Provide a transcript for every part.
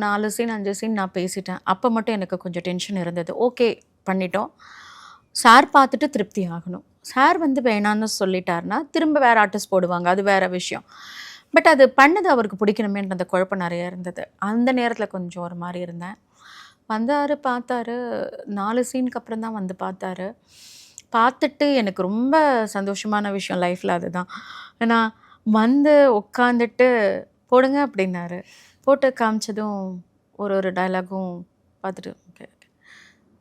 4 scene 5 scene நான் பேசிட்டேன். அப்போ மட்டும் எனக்கு கொஞ்சம் டென்ஷன் இருந்தது. ஓகே பண்ணிட்டோம். சார் பார்த்துட்டு திருப்தி ஆகணும். சார் வந்து வேணான்னு சொல்லிட்டாருன்னா திரும்ப வேறு ஆர்டிஸ்ட் போடுவாங்க, அது வேறு விஷயம். பட் அது பண்ணது அவருக்கு பிடிக்கணுமேன்ற அந்த குழப்பம் நிறைய இருந்தது. அந்த நேரத்தில் கொஞ்சம் ஒரு மாதிரி இருந்தேன். வந்தார், பார்த்தாரு. 4 சீனுக்கு அப்புறம் தான் வந்து பார்த்தாரு. பார்த்துட்டு எனக்கு ரொம்ப சந்தோஷமான விஷயம் லைஃப்பில் அதுதான். ஏன்னா வந்து உட்காந்துட்டு போடுங்க அப்படின்னாரு. போட்டு காமிச்சதும் ஒரு டயலாகும் பார்த்துட்டு ஓகே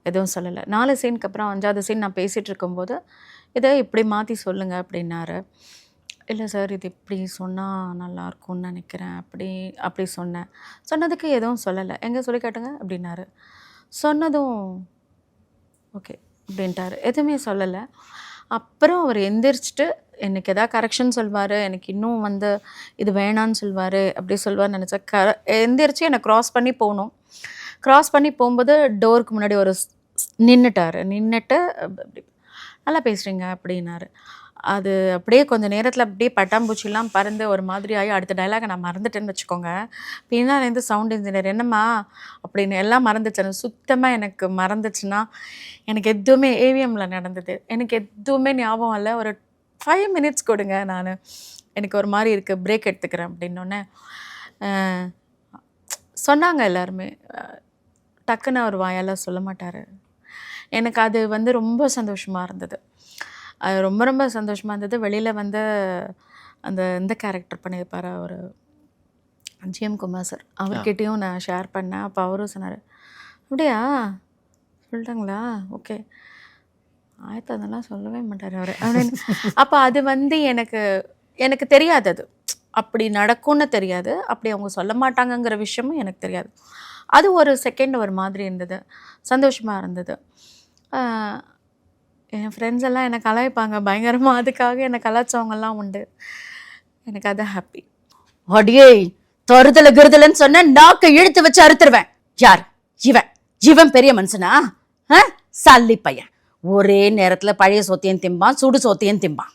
எதுவும் சொல்லலை. 4 சீனுக்கு அப்புறம் 5வது சீன் நான் பேசிகிட்டு இருக்கும்போது இதை இப்படி மாற்றி சொல்லுங்கள் அப்படின்னாரு. இல்லை சார் இது இப்படி சொன்னால் நல்லாயிருக்கும்னு நினைக்கிறேன் அப்படி சொன்னேன். சொன்னதுக்கு எதுவும் சொல்லலை. எங்கே சொல்லி காட்டுங்க அப்படின்னாரு. சொன்னதும் ஓகே அப்படின்ட்டார். எதுவுமே சொல்லலை. அப்புறம் அவர் எந்திரிச்சிட்டு எனக்கு எதாவது கரெக்ஷன் சொல்வார், எனக்கு இன்னும் வந்து இது வேணான்னு சொல்வார், அப்படி சொல்வார்னு நினச்சேன். எந்திரிச்சு என்னை க்ராஸ் பண்ணி போகணும். க்ராஸ் பண்ணி போகும்போது டோருக்கு முன்னாடி நின்றுட்டார். நின்றுட்டு அப்படி நல்லா பேசுகிறீங்க அப்படின்னாரு. அது அப்படியே கொஞ்சம் நேரத்தில் அப்படியே பட்டாம்பூச்சிலாம் பறந்து ஒரு மாதிரி ஆகி அடுத்த டைலாகை நான் மறந்துட்டேன்னு வச்சுக்கோங்க. பின்னாலேருந்து சவுண்ட் இன்ஜினியர் என்னம்மா அப்படின்னு எல்லாம் மறந்துச்சு. சுத்தமாக எனக்கு மறந்துச்சுன்னா எனக்கு எதுவுமே ஏவிஎம்மில் நடந்தது. எனக்கு எதுவுமே ஞாபகம் இல்லை. ஒரு 5 மினிட்ஸ் கொடுங்க, எனக்கு ஒரு மாதிரி இருக்குது, பிரேக் எடுத்துக்கிறேன் அப்படின்னோடனே சொன்னாங்க எல்லாருமே. டக்குன்னு அவர் வாயால் சொல்ல மாட்டார். எனக்கு அது வந்து ரொம்ப சந்தோஷமாக இருந்தது. அது ரொம்ப ரொம்ப சந்தோஷமாக இருந்தது. வெளியில் வந்து இந்த கேரக்டர் பண்ணியிருப்பார் அவர் ஜிஎம் குமார் சார், அவர்கிட்டையும் நான் ஷேர் பண்ணேன். அப்போ அவரும் சொன்னார், அப்படியா சொல்லிட்டாங்களா, ஓகே ஆயத்த அதெல்லாம் சொல்லவே மாட்டார் அவர் அப்படின்னு. அப்போ அது வந்து எனக்கு தெரியாது, அது அப்படி நடக்கும்னு தெரியாது, அப்படி அவங்க சொல்ல மாட்டாங்கங்கிற விஷயமும் எனக்கு தெரியாது. அது ஒரு செகண்ட் ஒரு மாதிரி இருந்தது, சந்தோஷமாக இருந்தது. என் ஃப்ரெண்ட்ஸ் எல்லாம் என்னை கலாய்ப்பாங்க பயங்கரமாக, அதுக்காக என்னை கலாய்ச்சவங்கெல்லாம் உண்டு. எனக்கு அது ஹாப்பி. அடியே தருதல கிருதலன்னு சொன்ன நாக்கை இழுத்து வச்சு அறுத்துருவேன். யார் இவன் பெரிய மனுஷனா? சல்லி பையன் ஒரே நேரத்துல பழைய சோத்தையும் திம்பான், சுடு சோத்தையும் திம்பான்.